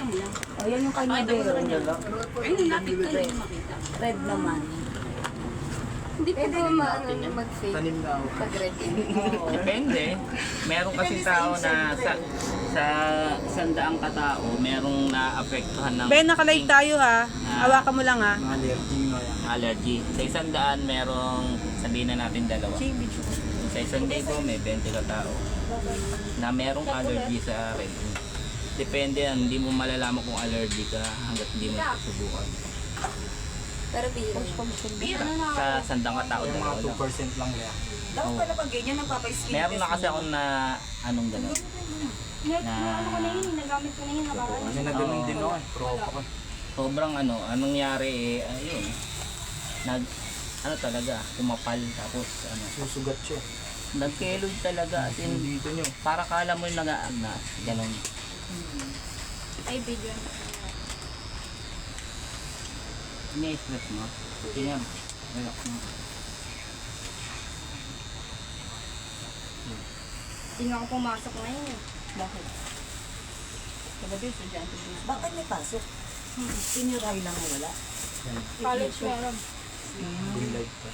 lang yan. O, yan yung kanya bero. Ayun, lapit ko hindi makita. Red naman. Hindi po Pwede ba mo natin yan? mag-fake Tanim na ako. pag ready. Depende. Meron kasi tao na sa 100 katao, merong naapektuhan ng Ben, nakalive tayo ha. Hawakan mo lang ha. Mga allergy nga yan. allergy. Sa 100 merong, sabihin na natin dalawa. Sa 1,000 may 20 katao na merong allergy sa red. Depende yan, hindi mo malalaman kung allergy ka hanggat hindi mo susubukan. Pero bihira. Bira. Sa 100 katao Yung mga dalawa lang. 2% lang yan. Dapat pala pag ganyan, nagpapa-skin Meron na kasi ako na anong gano'n. Na Nagamit ko na yun, nabakan. Kasi na ganun din ako eh. Tropa ko. sobrang anong nangyari ayun. Ano talaga, kumapal tapos Susugat siya. nagkeloid talaga as in, Dito nyo. para kala mo yung nag-aagnas, gano'n. Ay, video. Ini-stress mo. Kaya, relax mo. Hindi nga ako pumasok na yun eh. Bakit? Kagabi, estudyante din. Bakit may pasok? Senior high lang na wala. College meron. Green light pa.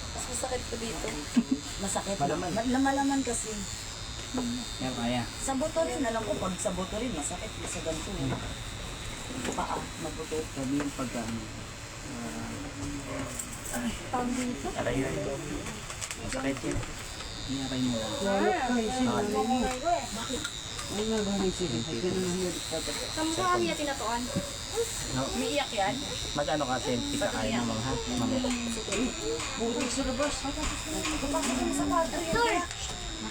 Mas masakit ko dito. Masakit Malaman. Malaman kasi. Kaya kaya. Sa buto rin, alam ko pag sa buto rin, masakit sa ganito. Paa, mabuto. Sabi yung pagka Tawag dito. aray yun. Masakit yun. Iyaray mo lang. Saan mo sa kami niya tinatuan? Umiiyak yan? Mag-ano ka, selfie ka kaya naman ha? Butik sa labas. Kapasok mo sa kwarto yan.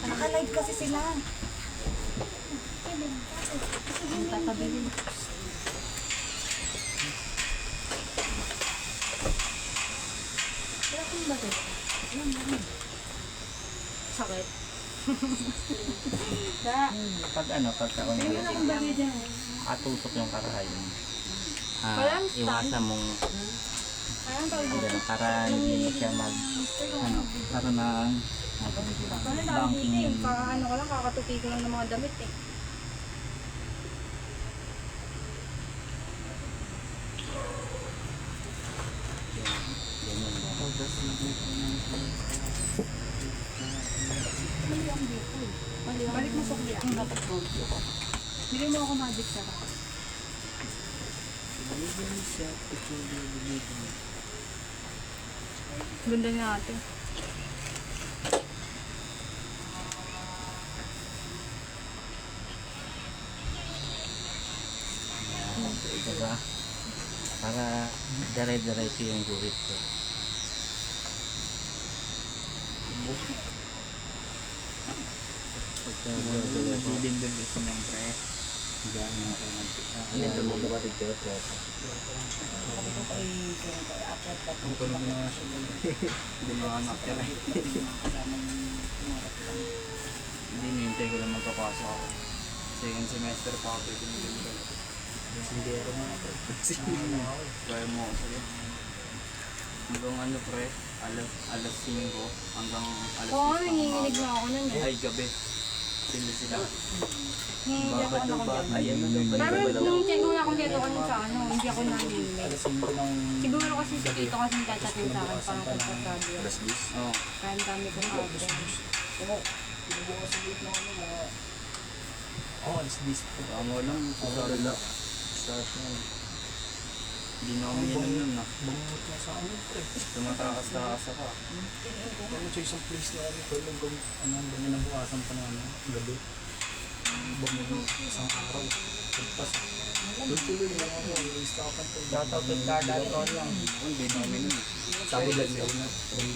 Naka-live kasi sila. Sakit. Pag taon atusok yung karahayon. Walang stand. Iwasan mong Anong tawag dito? gano'n, para hindi siya para na Ano tawag dito eh? Ano ko lang, kakatupi ko lang ng mga damit eh. Balik mo sa kuya. Ang dapat ko. Bili mo ako magic sarap. Ganda niya ate. diba? Para dire-diretso yung guhit ko. Din din gusto niyang pre. Gano'n ako Ito mo ba ito? Ang tulog na siya. Hindi mo anak yan eh. Hindi, nihintay ko lang magpapasok ako. Second semester pa ako. Sindero nga ako. Kaya mo ako sa'yo. Hanggang ano pre, alas 5 hanggang alas 10 Oo, nanginginig na ako nun eh. Ay, gabi. Sila. Nanginginig ako Babad daw ng ba? gabi. Ayan na daw ba? Pero nung check mo na akong dito kanina sa ano, hindi ako nanginginig. Alas 5 ng... Siguro kasi si Tito kasi nagchat-chatin sa akin para pagkakabi. Alas 10? Oo. Kaya ang dami kong ate. Oo, alas 10 po. Tama lang. Susara lang. Start na. Hindi na kami yan nun na. Bumumot na sa amin, pre. Tumatakas-takas ako. Kung sa isang place na ano, pero hanggang nabukasan pa na gabi. Bumumot isang araw. Pagpas. Tuloy lang ako. Instapan ko. Shoutout ka daw lang. Hindi na kami nun. Sabi lang daw na. Yung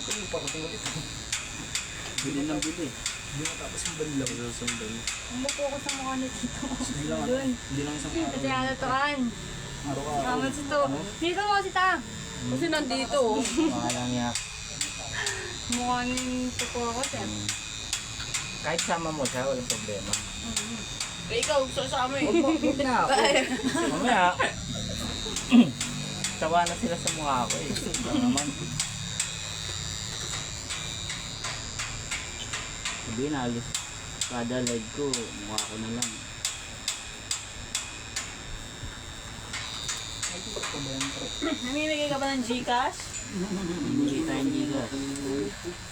kami parating ulit. Bili ng bili. Hindi na tapos yung banlaw. Umupo ko sa mukha ni Tito. Hindi lang. Doon. Hindi lang isang Kasi halatuan. araw-araw. Kaman si to. Dito mo si Ta. Kasi nandito oh. Pangalang niya. Mukha ni Tuko ako sir. Kahit sama mo siya, walang problema. Ikaw, sasama eh. Huwag na ako. Mamaya. Sawa na sila sa mukha ko eh. Ito naman. Sabihin, alis. Kada live ko, mukha ko na lang. Namimigay ka ba ng Gcash? Hindi tayong gigas.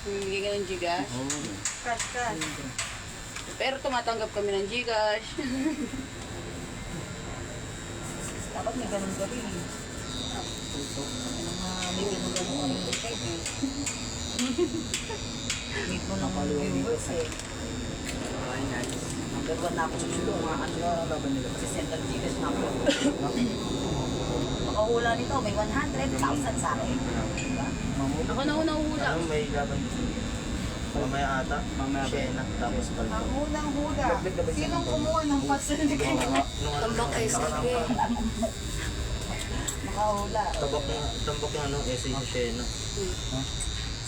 Bibigay ka ng Gcash. Oo. Cash, cash. Pero tumatanggap kami ng Gcash. Dapat may ganun gabi. May ganun kami type eh. Meet mo ng mga viewers eh. Nagagawa na ako sa chulo, mga ano, kasi central Gcash na ako. Makahula nito, may 100,000 sa akin. Diba? Ako na una uhula. Ano may laban? Mamaya ata? Mamaya ba? Shena, tapos palto. Ang unang hula, sinong kumuha ng pastel ni Kaya? Tambak SLB. Makahula. Tambak yung ano, essay sa Shena.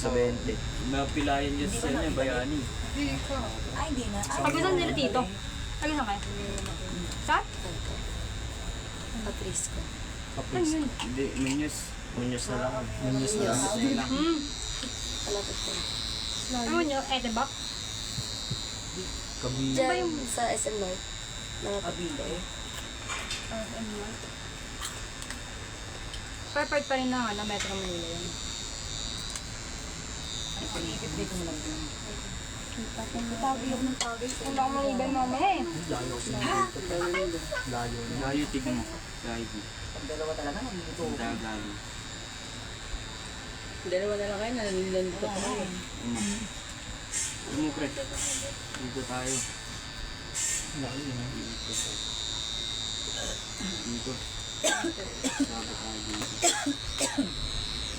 Sa 20. Napilayan niya sa niya, bayani. Ay, hindi na. Pag-isang nila tito. Pag-isang kayo. Saan? Patrice ko. Hindi, Minyos. Munyos na lang. Minyos na lang. Kalapit ko. Ano nyo? Etebak? Kabi. Diyan sa SM North. Kabila eh. Perfect pa rin na Metro Manila yun. Pag-iipit dito mo lang din. Tawag yung ng tawag. Wala akong mag-ibay mamaya eh. Layo na. Layo, tignan mo. Layo. Pag dalawa talaga, nagigito. Dagalo. Dalawa na lang kayo, nalilando ko kayo. Ano mo, pre? Dito tayo. Layo na. Dito. Sabi tayo dito.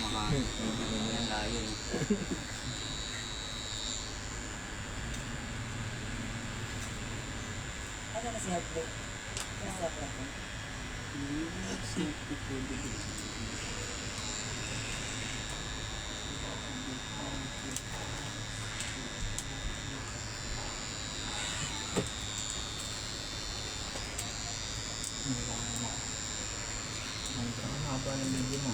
Makain. Yan, layo. Ano na si Heartbreak? Nasa Heartbreak. Ang haba ng video mo.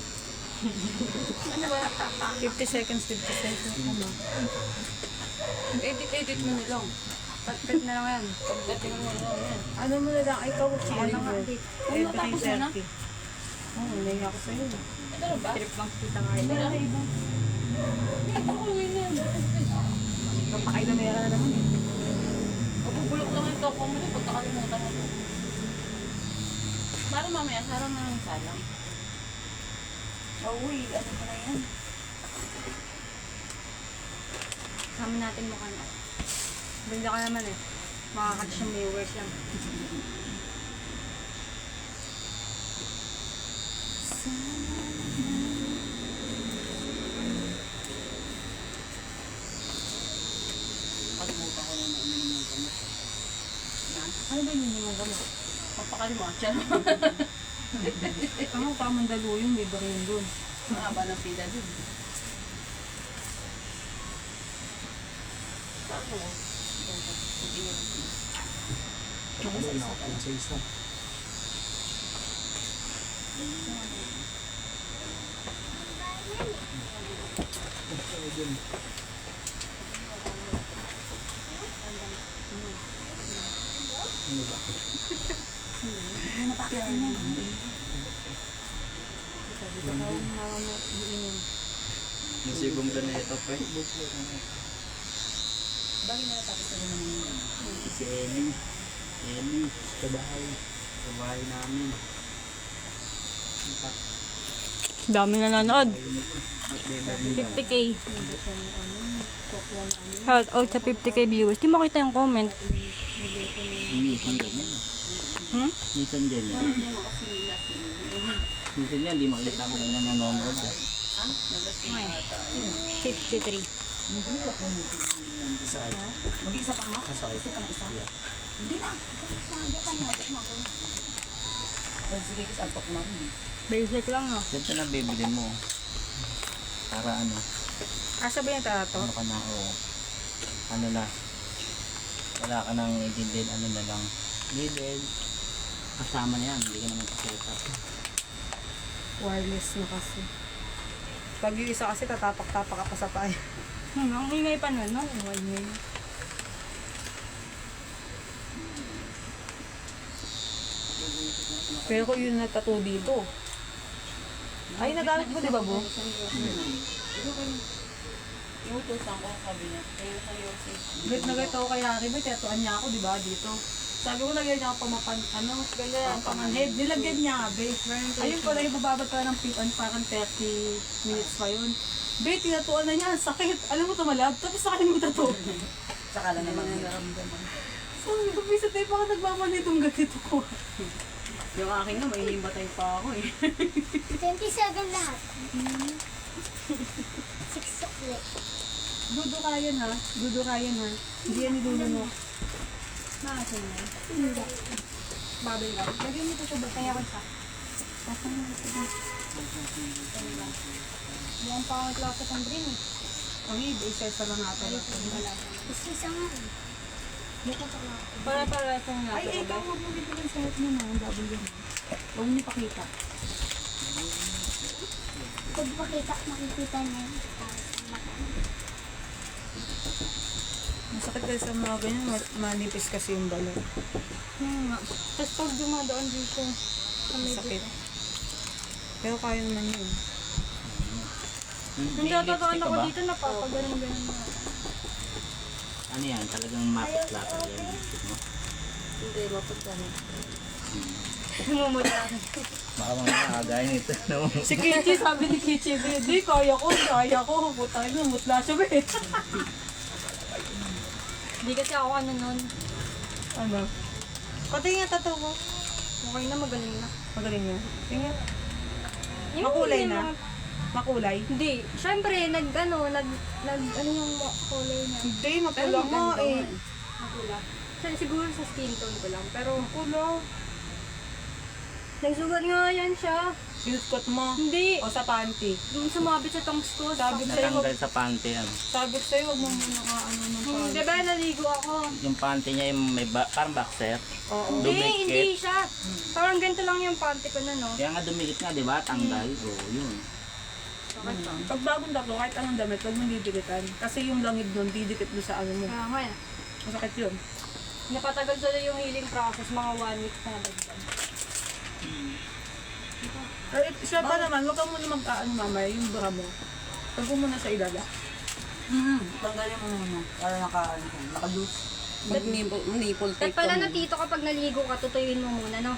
50 seconds, 50 seconds. Ano? Edit mo na lang. Pagpit na lang yan. Pagdating mo na yan. Ano mo na lang, ikaw si ano nga. Kung natapos mo na. Oo, hindi ako sa'yo. Ito na ba? Trip lang kita nga yun. Ito ko yun yan. Papakailamera na naman eh. Pagpupulok lang ito ako mo na pagkakalimutan mo. Para mamaya, sarang na lang salang. Oh, uy, ano pa na yan? Sama natin mukha na. Ganda ka naman eh. Makakatch yung viewers lang. Kalimutan ko na uminom ng gamot. Ano ba yung mga gamot? Papakalimutan. Ako pa Mandaluyong, may barin doon. Ang haba ng pila dun. Ako. Sa isa. Yung sigong planeta, pre. Si Ellie. Ellie. Sa bahay. Sa bahay namin. Dami na nanood. 50k. Shout out sa 50k viewers. Di makita yung comment. Minsan ganyan. Minsan ganyan. Minsan yan, di makita ko na nanonood. 53. Mag-isa pa nga? Isa pa na isa? Hindi na. Sige, kasi alpak na rin. Basic lang no. Ganito na bibili mo. Para ano, Asa ba yung tato? ano ka na, o ano na, wala ka nang i-din, ano na lang. Lidl. Kasama na yan, hindi ka naman kaseta. Wireless na kasi. Pag yung isa kasi tatapak-tapak ka pa sa payo. Ang ingay pa nun, no? Ingay. Pero ko yun na tattoo dito. Ay, nagamit mo, di ba, Bu? Iutusan ko, sabi niya. Kayo sa'yo, Gait na gait ako kay Harry, ba? Tatuan niya ako, di ba, dito. Sabi ko, lagyan niya ako pamapan, ganyan, pamanhead. Nilagyan niya, be. Ayun pala, ibababad ka ng pipan, parang 30 minutes pa yun. Be, tinatuan na niya, ang sakit. Alam mo, tumalab, tapos sa kanya mo tattoo. Saka lang naman nararamdaman. Sabi ko, bisa tayo, baka nagmamanitong ganito ko. Yung akin nga, may himbatay pa ako eh. 27 lahat. 6 sukli. Dudukayan ha, dudukayan ha. Hindi yan nilulunok. Nakasin na. Hindi. Babay lang. Lagyan nito siya ba? Kaya ko siya. Basta na ito. Yung pangit klase ng green eh. Ang isa sa lang natin. Gusto isa nga. Para itong natin. Ay, ikaw huwag mo bibigyan sa head mo na. Ang double yun. Huwag mo ipakita. Pag makikita niya yun. Masakit kasi sa mga ganyan, manipis kasi yung balon. Tapos pag dumadaan dito, sa may Sakit. Pero kaya naman yun. Nung tatataon ako dito, napapagaling-galing na. Ano yan? Talagang mapit-lapit yan. No? Hindi, mapagkano. Humumula. Baka mga kagaya nito. No? Si Kichi, sabi ni Kichi, di, kaya ko. Putay na, mutla siya, be. Hindi kasi ako ano nun. Ano? Pati nga tattoo ko. Okay na, magaling na. Magaling niya. Tingnan. Yung Makulay yung na? mga- Makulay? Hindi. Siyempre, ano yung kulay niya. Hindi, mapula nga eh. Makula. Siguro sa skin tone ko lang. Pero, Mapula. nagsugat nga yan siya. Silkot mo. Hindi. O sa panty. Yung sumabit sa tongs ko. Sabi ko sa'yo, Natanggal sa panty yan. sabi ko sa'yo, huwag mo muna ka ano ng panty. Diba, naligo ako. Yung panty niya yung may parang boxer. Oo. Hindi, Dumikit. hindi siya. Parang ganito lang yung panty ko na, no? Kaya nga dumikit nga, di ba? Tanggal. Oo, yun. Pag bagong tatlo, kahit anong damit, huwag mong didikitan. Kasi yung langid nun, didikit mo sa ano mo. Kaya nga, Masakit yun. napatagal sila yung healing process, mga 1 week na nabagdan. Eh, siya pa naman, huwag ka muna mag-ano mamaya, yung bra mo. Huwag mo muna sa ilala. Tanggalin mo muna. Para naka-loose. Mag-nipple At pala natito kapag naligo ka, tutuyuin mo muna, no?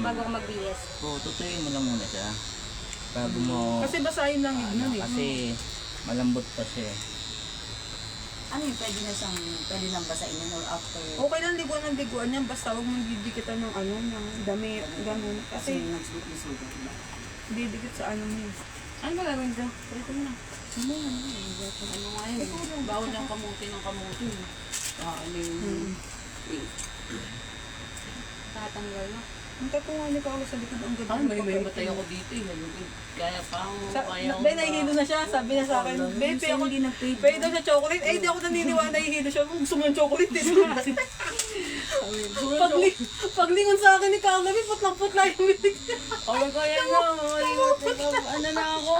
Bago ka mag-BS. Oo, tutuyin mo lang muna siya. Bago mo... Kasi basahin lang yun nun eh. Kasi malambot pa siya. Ano yung pwede nang basain yun or after? Okay lang liguan ng liguan yan, basta huwag mong didikitan ng ano, ng damit, ganun. Kasi Kasi nagsugat na. didikit sa ano mo eh. Ano ba gagawin dyan? Pwede mo na. Ano nga yun? Bawal ng kamuti ng kamuti. Ano yun? Tatanggal na. Ang tatungan niya ka sa likod ang ganda. Ay, may matay ako dito eh. Kaya pa ako. Kaya ako. Be, nahihilo na siya. Sabi niya sa akin, Be, pay ako. Pay daw siya chocolate. Eh, di ako naniniwala nahihilo siya. Gusto mo ng chocolate. Paglingon sa akin ni Carla, putlang-putla yung mitig niya. Oh, kaya na. Ano na ako.